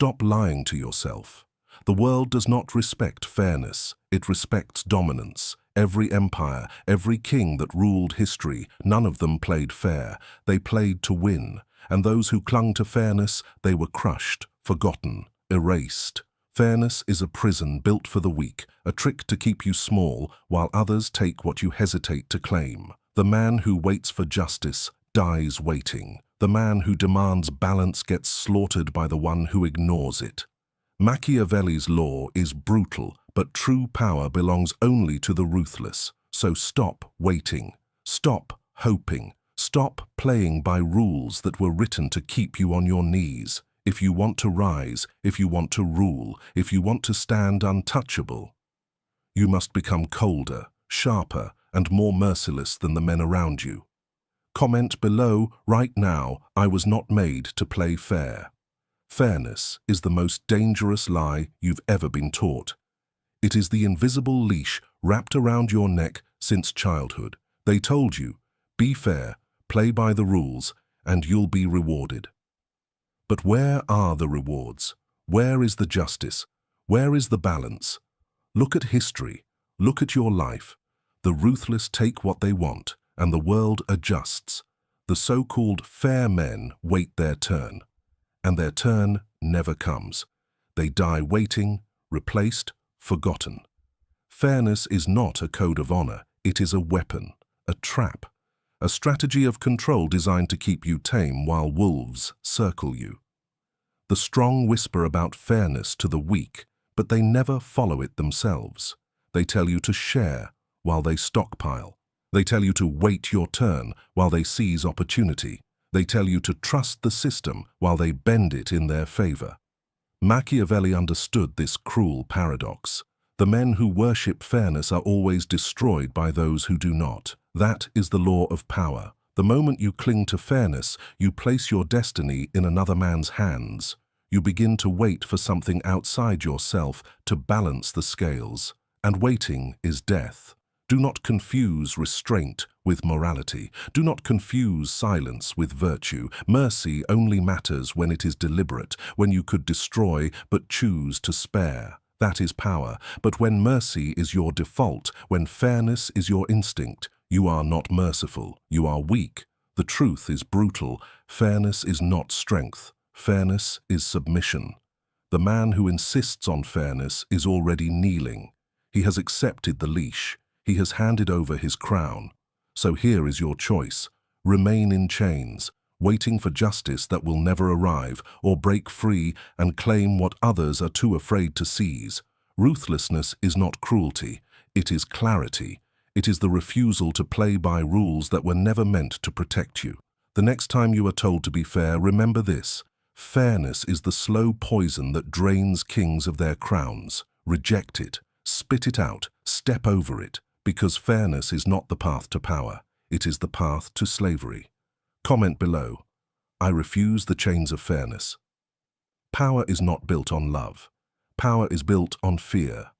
Stop lying to yourself. The world does not respect fairness, it respects dominance. Every empire, every king that ruled history, none of them played fair. They played to win, and those who clung to fairness, they were crushed, forgotten, erased. Fairness is a prison built for the weak, a trick to keep you small while others take what you hesitate to claim. The man who waits for justice dies waiting. The man who demands balance gets slaughtered by the one who ignores it. Machiavelli's law is brutal, but true power belongs only to the ruthless. So stop waiting. Stop hoping. Stop playing by rules that were written to keep you on your knees. If you want to rise, if you want to rule, if you want to stand untouchable, you must become colder, sharper, and more merciless than the men around you. Comment below, right now, I was not made to play fair. Fairness is the most dangerous lie you've ever been taught. It is the invisible leash wrapped around your neck since childhood. They told you, be fair, play by the rules, and you'll be rewarded. But where are the rewards? Where is the justice? Where is the balance? Look at history. Look at your life. The ruthless take what they want, and the world adjusts. The so-called fair men wait their turn, and their turn never comes. They die waiting, replaced, forgotten. Fairness is not a code of honor. It is a weapon, a trap, a strategy of control designed to keep you tame while wolves circle you. The strong whisper about fairness to the weak, but they never follow it themselves. They tell you to share while they stockpile. They tell you to wait your turn while they seize opportunity. They tell you to trust the system while they bend it in their favor. Machiavelli understood this cruel paradox. The men who worship fairness are always destroyed by those who do not. That is the law of power. The moment you cling to fairness, you place your destiny in another man's hands. You begin to wait for something outside yourself to balance the scales. And waiting is death. Do not confuse restraint with morality. Do not confuse silence with virtue. Mercy only matters when it is deliberate, when you could destroy but choose to spare. That is power. But when mercy is your default, when fairness is your instinct, you are not merciful. You are weak. The truth is brutal. Fairness is not strength. Fairness is submission. The man who insists on fairness is already kneeling. He has accepted the leash. He has handed over his crown. So here is your choice. Remain in chains, waiting for justice that will never arrive, or break free and claim what others are too afraid to seize. Ruthlessness is not cruelty. It is clarity. It is the refusal to play by rules that were never meant to protect you. The next time you are told to be fair, remember this. Fairness is the slow poison that drains kings of their crowns. Reject it. Spit it out. Step over it. Because fairness is not the path to power. It is the path to slavery. Comment below. I refuse the chains of fairness. Power is not built on love. Power is built on fear.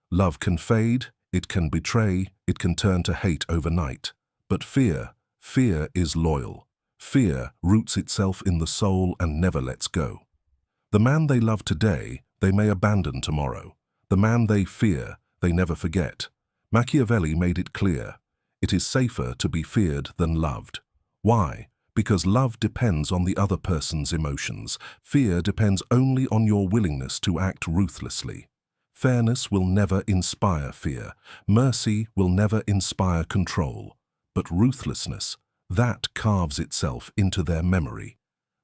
Love can fade, it can betray, it can turn to hate overnight. But fear is loyal. Fear roots itself in the soul and never lets go. The man they love today, they may abandon tomorrow. The man they fear, they never forget. Machiavelli made it clear. It is safer to be feared than loved. Why? Because love depends on the other person's emotions. Fear depends only on your willingness to act ruthlessly. Fairness will never inspire fear. Mercy will never inspire control. But ruthlessness, that carves itself into their memory.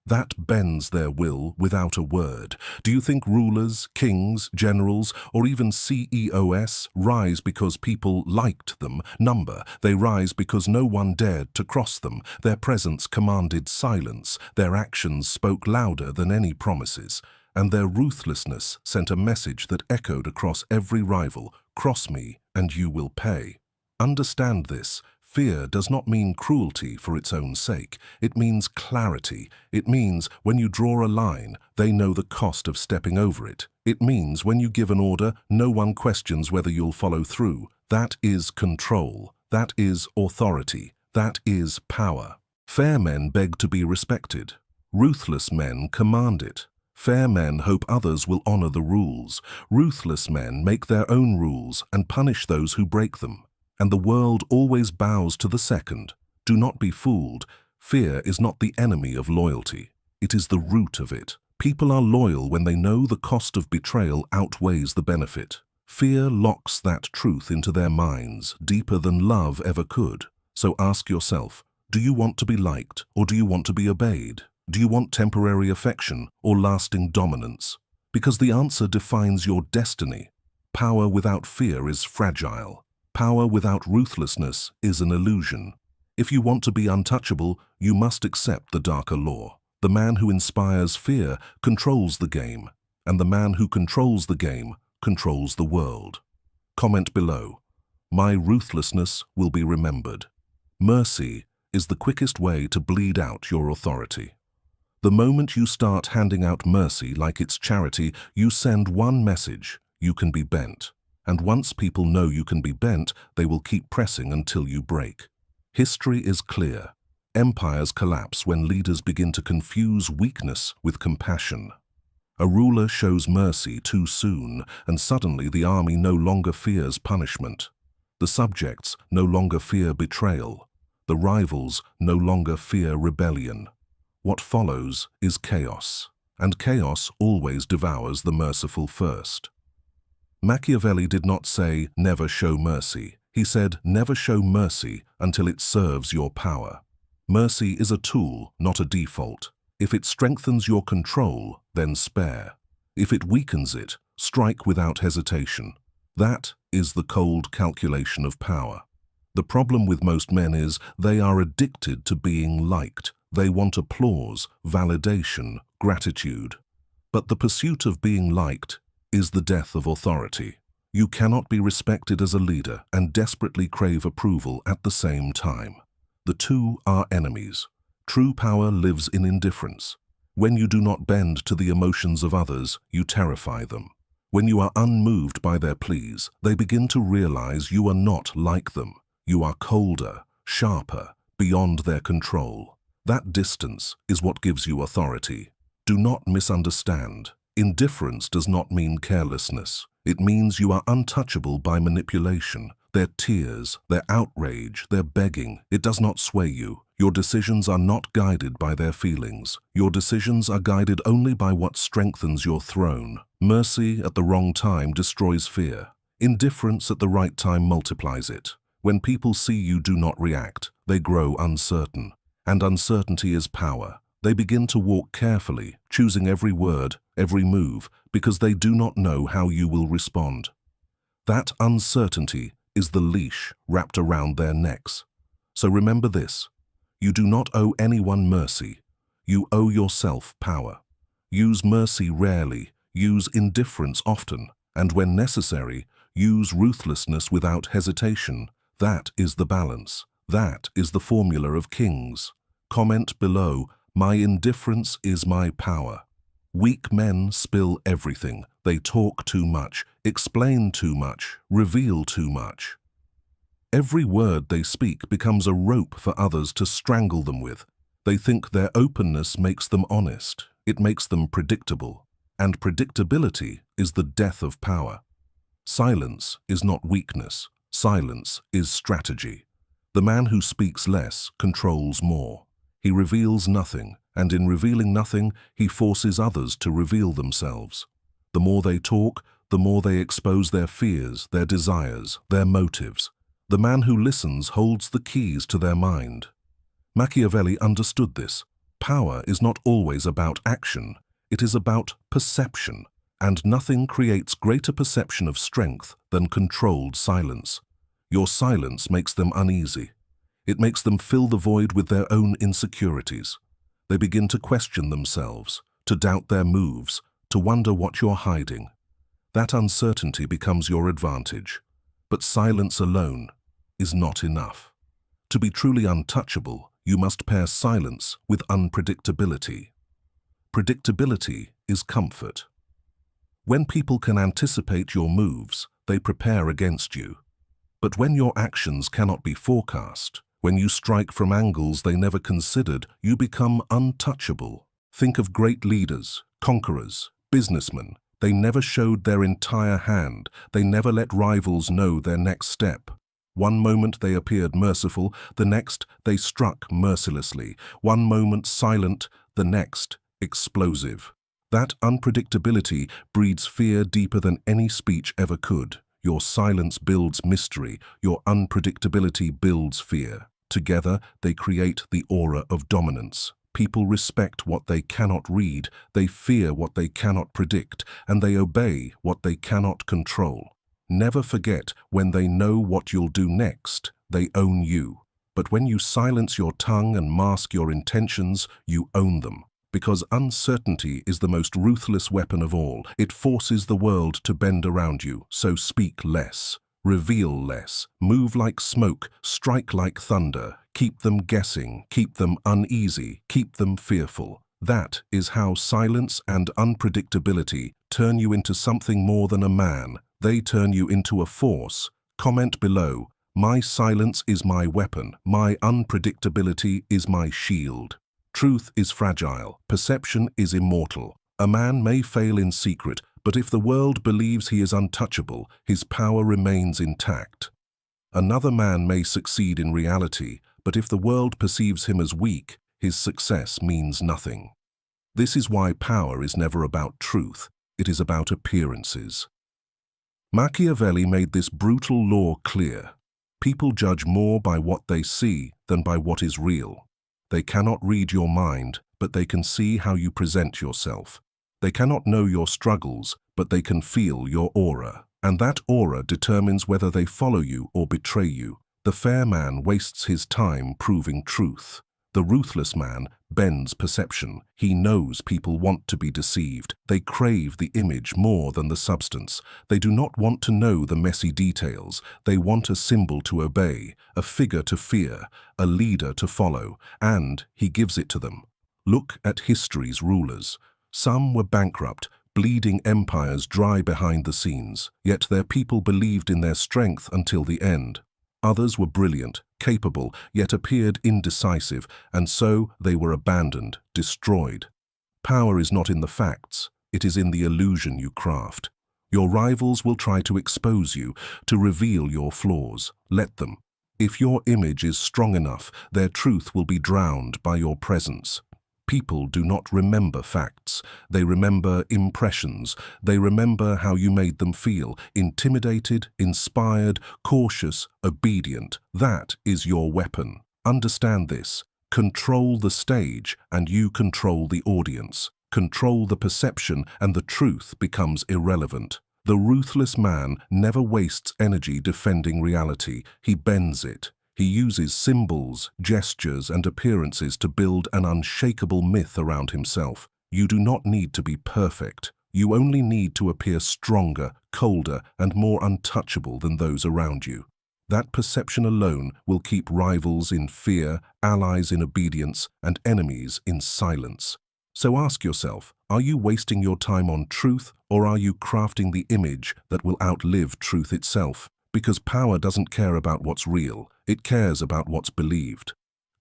That bends their will without a word. Do you think rulers, kings, generals, or even CEOs rise because people liked them? Number. They rise because no one dared to cross them. Their presence commanded silence. Their actions spoke louder than any promises. And their ruthlessness sent a message that echoed across every rival. Cross me, and you will pay. Understand this. Fear does not mean cruelty for its own sake. It means clarity. It means when you draw a line, they know the cost of stepping over it. It means when you give an order, no one questions whether you'll follow through. That is control. That is authority. That is power. Fair men beg to be respected. Ruthless men command it. Fair men hope others will honor the rules. Ruthless men make their own rules and punish those who break them. And the world always bows to the second. Do not be fooled. Fear is not the enemy of loyalty. It is the root of it. People are loyal when they know the cost of betrayal outweighs the benefit. Fear locks that truth into their minds deeper than love ever could. So ask yourself, do you want to be liked or do you want to be obeyed? Do you want temporary affection or lasting dominance? Because the answer defines your destiny. Power without fear is fragile. Power without ruthlessness is an illusion. If you want to be untouchable, you must accept the darker law. The man who inspires fear controls the game, and the man who controls the game controls the world. Comment below. My ruthlessness will be remembered. Mercy is the quickest way to bleed out your authority. The moment you start handing out mercy like it's charity, you send one message: you can be bent. And once people know you can be bent, they will keep pressing until you break. History is clear. Empires collapse when leaders begin to confuse weakness with compassion. A ruler shows mercy too soon, and suddenly the army no longer fears punishment. The subjects no longer fear betrayal. The rivals no longer fear rebellion. What follows is chaos, and chaos always devours the merciful first. Machiavelli did not say, never show mercy. He said, never show mercy until it serves your power. Mercy is a tool, not a default. If it strengthens your control, then spare. If it weakens it, strike without hesitation. That is the cold calculation of power. The problem with most men is they are addicted to being liked. They want applause, validation, gratitude. But the pursuit of being liked is the death of authority. You cannot be respected as a leader and desperately crave approval at the same time. The two are enemies. True power lives in indifference. When you do not bend to the emotions of others, you terrify them. When you are unmoved by their pleas, they begin to realize you are not like them. You are colder, sharper, beyond their control. That distance is what gives you authority. Do not misunderstand. Indifference does not mean carelessness. It means you are untouchable by manipulation. Their tears, their outrage, their begging, it does not sway you. Your decisions are not guided by their feelings. Your decisions are guided only by what strengthens your throne. Mercy at the wrong time destroys fear. Indifference at the right time multiplies it. When people see you do not react, they grow uncertain. And uncertainty is power. They begin to walk carefully, choosing every word, every move, because they do not know how you will respond. That uncertainty is the leash wrapped around their necks. So remember this: you do not owe anyone mercy. You owe yourself power. Use mercy rarely, use indifference often, and when necessary, use ruthlessness without hesitation. That is the balance. That is the formula of kings. Comment below, my indifference is my power. Weak men spill everything. They talk too much, explain too much, reveal too much. Every word they speak becomes a rope for others to strangle them with. They think their openness makes them honest. It makes them predictable. And predictability is the death of power. Silence is not weakness. Silence is strategy. The man who speaks less controls more. He reveals nothing, and in revealing nothing, he forces others to reveal themselves. The more they talk, the more they expose their fears, their desires, their motives. The man who listens holds the keys to their mind. Machiavelli understood this. Power is not always about action. It is about perception. And nothing creates greater perception of strength than controlled silence. Your silence makes them uneasy. It makes them fill the void with their own insecurities. They begin to question themselves, to doubt their moves, to wonder what you're hiding. That uncertainty becomes your advantage. But silence alone is not enough. To be truly untouchable, you must pair silence with unpredictability. Predictability is comfort. When people can anticipate your moves, they prepare against you. But when your actions cannot be forecast, when you strike from angles they never considered, you become untouchable. Think of great leaders, Conquerors, businessmen, they never showed their entire hand. They never let rivals know their next step. One moment they appeared merciful, the next they struck mercilessly. One moment silent, the next explosive. That unpredictability breeds fear deeper than any speech ever could. Your silence builds mystery. Your unpredictability builds fear. Together, they create the aura of dominance. People respect what they cannot read, they fear what they cannot predict, and they obey what they cannot control. Never forget, when they know what you'll do next, they own you. But when you silence your tongue and mask your intentions, you own them. Because uncertainty is the most ruthless weapon of all. It forces the world to bend around you, so speak less. Reveal less. Move like smoke, strike like thunder. Keep them guessing, keep them uneasy, keep them fearful. That is how silence and unpredictability turn you into something more than a man. They turn you into a force. Comment below, my silence is my weapon, my unpredictability is my shield. Truth is fragile, perception is immortal. A man may fail in secret, but if the world believes he is untouchable, his power remains intact. Another man may succeed in reality, but if the world perceives him as weak, his success means nothing. This is why power is never about truth, it is about appearances. Machiavelli made this brutal law clear. People judge more by what they see than by what is real. They cannot read your mind, but they can see how you present yourself. They cannot know your struggles, but they can feel your aura. And that aura determines whether they follow you or betray you. The fair man wastes his time proving truth. The ruthless man bends perception. He knows people want to be deceived. They crave the image more than the substance. They do not want to know the messy details. They want a symbol to obey, a figure to fear, a leader to follow, and he gives it to them. Look at history's rulers. Some were bankrupt, bleeding empires dry behind the scenes, yet their people believed in their strength until the end. Others were brilliant, capable, yet appeared indecisive, and so they were abandoned, destroyed. Power is not in the facts, it is in the illusion you craft. Your rivals will try to expose you, to reveal your flaws. Let them. If your image is strong enough, their truth will be drowned by your presence. People do not remember facts. They remember impressions. They remember how you made them feel. Intimidated, inspired, cautious, obedient. That is your weapon. Understand this. Control the stage and you control the audience. Control the perception and the truth becomes irrelevant. The ruthless man never wastes energy defending reality. He bends it. He uses symbols, gestures, and appearances to build an unshakable myth around himself. You do not need to be perfect. You only need to appear stronger, colder, and more untouchable than those around you. That perception alone will keep rivals in fear, allies in obedience, and enemies in silence. So ask yourself, are you wasting your time on truth, or are you crafting the image that will outlive truth itself? Because power doesn't care about what's real, it cares about what's believed.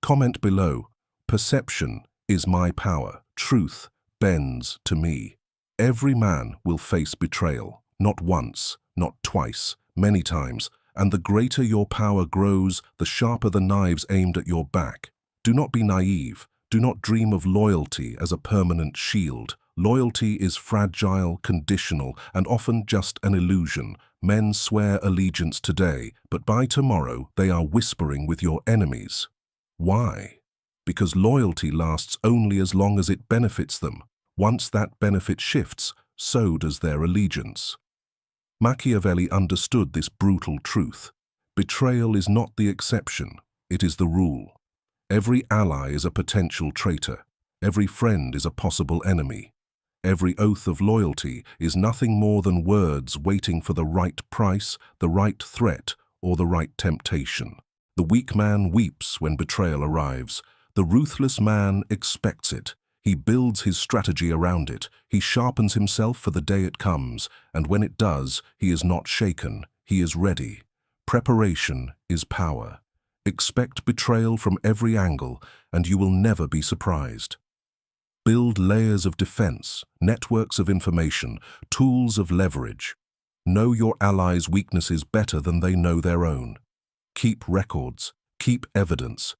Comment below, perception is my power, truth bends to me. Every man will face betrayal, not once, not twice, many times, and the greater your power grows, the sharper the knives aimed at your back. Do not be naive, do not dream of loyalty as a permanent shield. Loyalty is fragile, conditional, and often just an illusion. Men swear allegiance today, but by tomorrow they are whispering with your enemies. Why? Because loyalty lasts only as long as it benefits them. Once that benefit shifts, so does their allegiance. Machiavelli understood this brutal truth. Betrayal is not the exception, it is the rule. Every ally is a potential traitor. Every friend is a possible enemy. Every oath of loyalty is nothing more than words waiting for the right price, the right threat, or the right temptation. The weak man weeps when betrayal arrives. The ruthless man expects it. He builds his strategy around it. He sharpens himself for the day it comes, and when it does, he is not shaken. He is ready. Preparation is power. Expect betrayal from every angle, and you will never be surprised. Build layers of defense, networks of information, tools of leverage. Know your allies' weaknesses better than they know their own. Keep records, keep evidence.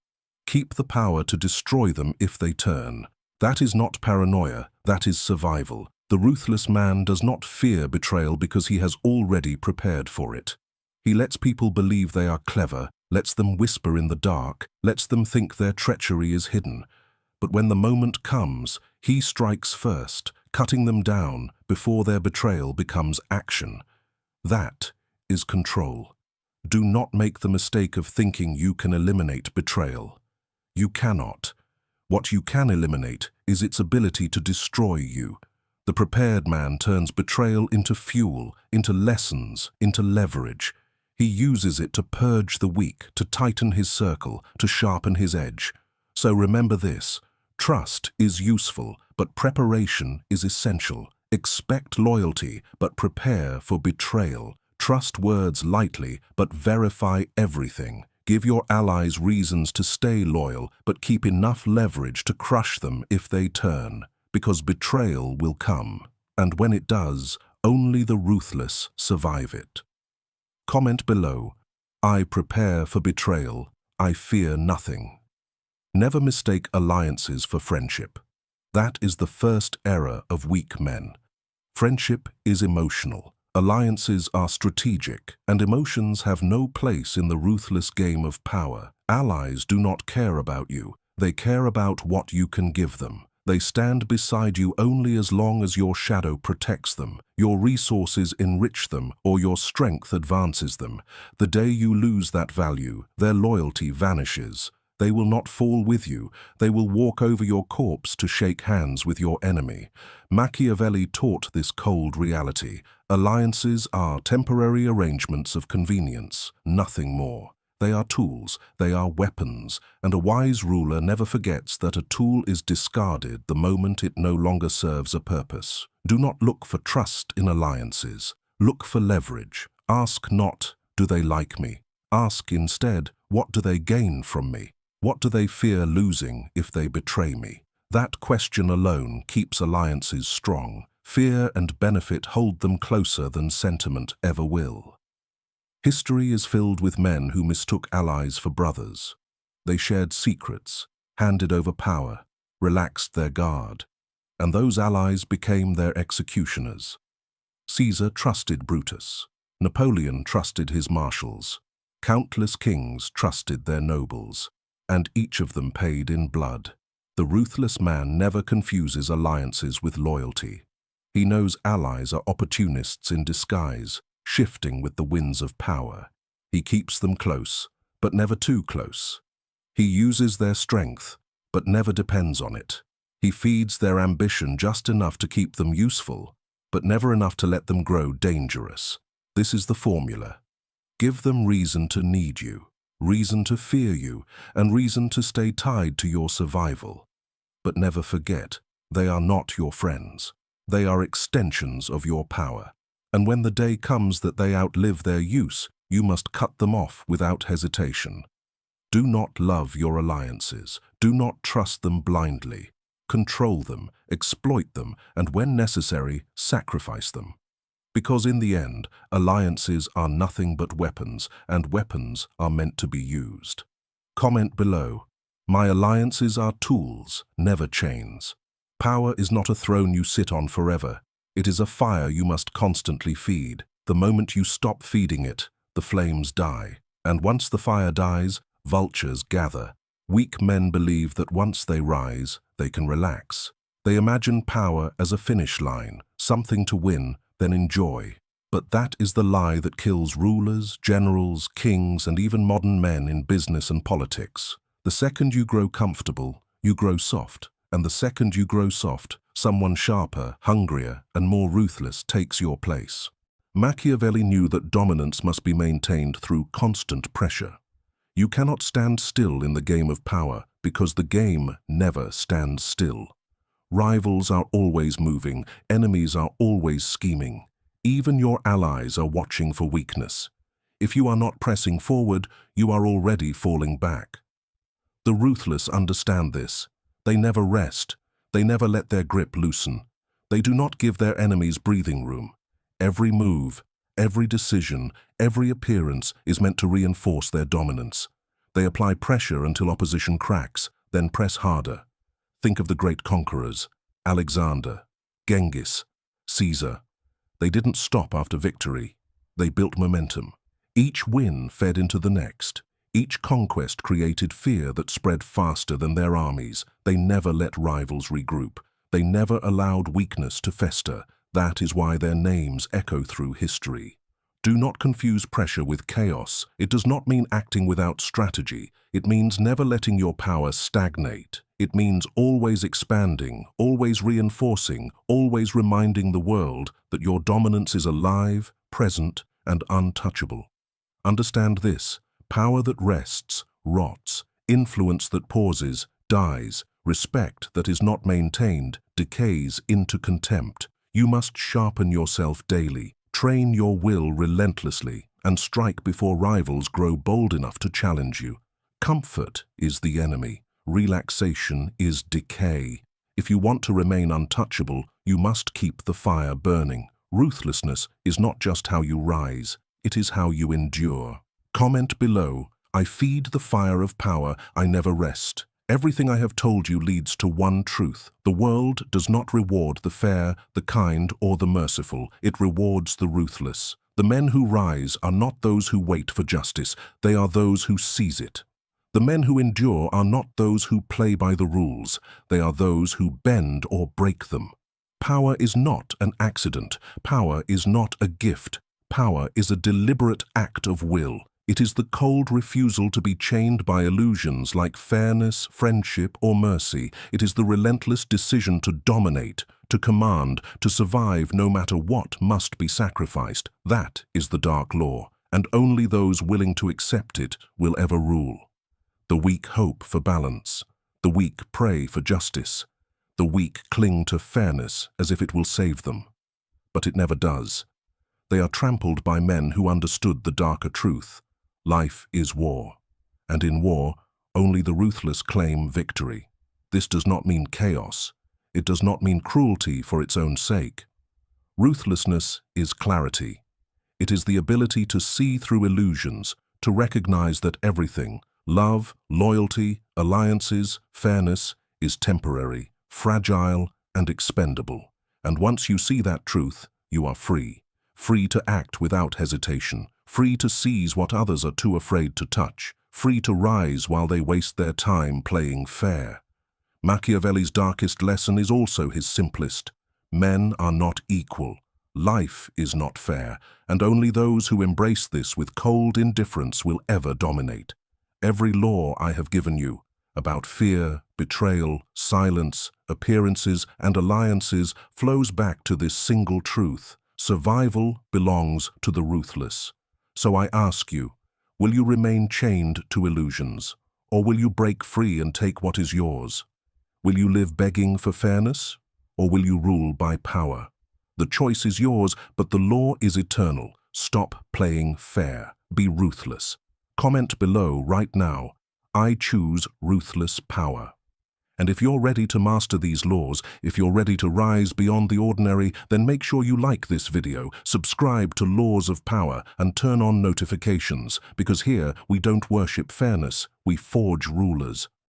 Keep the power to destroy them if they turn. That is not paranoia, that is survival. The ruthless man does not fear betrayal because he has already prepared for it. He lets people believe they are clever, lets them whisper in the dark, lets them think their treachery is hidden. But when the moment comes, he strikes first, cutting them down before their betrayal becomes action. That is control. Do not make the mistake of thinking you can eliminate betrayal. You cannot. What you can eliminate is its ability to destroy you. The prepared man turns betrayal into fuel, into lessons, into leverage. He uses it to purge the weak, to tighten his circle, to sharpen his edge. So remember this. Trust is useful, but preparation is essential. Expect loyalty, but prepare for betrayal. Trust words lightly, but verify everything. Give your allies reasons to stay loyal, but keep enough leverage to crush them if they turn. Because betrayal will come, and when it does, only the ruthless survive it. Comment below, I prepare for betrayal, I fear nothing. Never mistake alliances for friendship. That is the first error of weak men. Friendship is emotional. Alliances are strategic, and emotions have no place in the ruthless game of power. Allies do not care about you. They care about what you can give them. They stand beside you only as long as your shadow protects them, your resources enrich them, or your strength advances them. The day you lose that value, their loyalty vanishes. They will not fall with you. They will walk over your corpse to shake hands with your enemy. Machiavelli taught this cold reality. Alliances are temporary arrangements of convenience, nothing more. They are tools, they are weapons, and a wise ruler never forgets that a tool is discarded the moment it no longer serves a purpose. Do not look for trust in alliances. Look for leverage. Ask not, do they like me? Ask instead, what do they gain from me? What do they fear losing if they betray me? That question alone keeps alliances strong. Fear and benefit hold them closer than sentiment ever will. History is filled with men who mistook allies for brothers. They shared secrets, handed over power, relaxed their guard, and those allies became their executioners. Caesar trusted Brutus. Napoleon trusted his marshals. Countless kings trusted their nobles, and each of them paid in blood. The ruthless man never confuses alliances with loyalty. He knows allies are opportunists in disguise, shifting with the winds of power. He keeps them close, but never too close. He uses their strength, but never depends on it. He feeds their ambition just enough to keep them useful, but never enough to let them grow dangerous. This is the formula. Give them reason to need you, reason to fear you, and reason to stay tied to your survival. But never forget, they are not your friends. They are extensions of your power. And when the day comes that they outlive their use, you must cut them off without hesitation. Do not love your alliances. Do not trust them blindly. Control them, exploit them, and when necessary, sacrifice them. Because in the end, alliances are nothing but weapons, and weapons are meant to be used. Comment below. My alliances are tools, never chains. Power is not a throne you sit on forever. It is a fire you must constantly feed. The moment you stop feeding it, the flames die. And once the fire dies, vultures gather. Weak men believe that once they rise, they can relax. They imagine power as a finish line, something to win, then enjoy. But that is the lie that kills rulers, generals, kings, and even modern men in business and politics. The second you grow comfortable, you grow soft. And the second you grow soft, someone sharper, hungrier, and more ruthless takes your place. Machiavelli knew that dominance must be maintained through constant pressure. You cannot stand still in the game of power because the game never stands still. Rivals are always moving, enemies are always scheming. Even your allies are watching for weakness. If you are not pressing forward, you are already falling back. The ruthless understand this. They never rest. They never let their grip loosen. They do not give their enemies breathing room. Every move, every decision, every appearance is meant to reinforce their dominance. They apply pressure until opposition cracks, then press harder. Think of the great conquerors, Alexander, Genghis, Caesar. They didn't stop after victory. They built momentum. Each win fed into the next. Each conquest created fear that spread faster than their armies. They never let rivals regroup. They never allowed weakness to fester. That is why their names echo through history. Do not confuse pressure with chaos. It does not mean acting without strategy. It means never letting your power stagnate. It means always expanding, always reinforcing, always reminding the world that your dominance is alive, present, and untouchable. Understand this: power that rests, rots; influence that pauses, dies; respect that is not maintained, decays into contempt. You must sharpen yourself daily, train your will relentlessly, and strike before rivals grow bold enough to challenge you. Comfort is the enemy. Relaxation is decay. If you want to remain untouchable, you must keep the fire burning. Ruthlessness is not just how you rise, it is how you endure. Comment below: I feed the fire of power, I never rest. Everything I have told you leads to one truth. The world does not reward the fair, the kind, or the merciful. It rewards the ruthless. The men who rise are not those who wait for justice. They are those who seize it. The men who endure are not those who play by the rules. They are those who bend or break them. Power is not an accident. Power is not a gift. Power is a deliberate act of will. It is the cold refusal to be chained by illusions like fairness, friendship, or mercy. It is the relentless decision to dominate, to command, to survive no matter what must be sacrificed. That is the dark law, and only those willing to accept it will ever rule. The weak hope for balance. The weak pray for justice. The weak cling to fairness as if it will save them. But it never does. They are trampled by men who understood the darker truth. Life is war, and in war, only the ruthless claim victory. This does not mean chaos. It does not mean cruelty for its own sake. Ruthlessness is clarity. It is the ability to see through illusions, to recognize that everything, love, loyalty, alliances, fairness, is temporary, fragile, and expendable. And once you see that truth, you are free. Free to act without hesitation. Free to seize what others are too afraid to touch. Free to rise while they waste their time playing fair. Machiavelli's darkest lesson is also his simplest. Men are not equal. Life is not fair, and only those who embrace this with cold indifference will ever dominate. Every law I have given you, about fear, betrayal, silence, appearances, and alliances, flows back to this single truth. Survival belongs to the ruthless. So I ask you, will you remain chained to illusions, or will you break free and take what is yours? Will you live begging for fairness, or will you rule by power? The choice is yours, but the law is eternal. Stop playing fair. Be ruthless. Comment below right now: I choose ruthless power. And if you're ready to master these laws, if you're ready to rise beyond the ordinary, then make sure you like this video, subscribe to Laws of Power, and turn on notifications, because here we don't worship fairness, we forge rulers.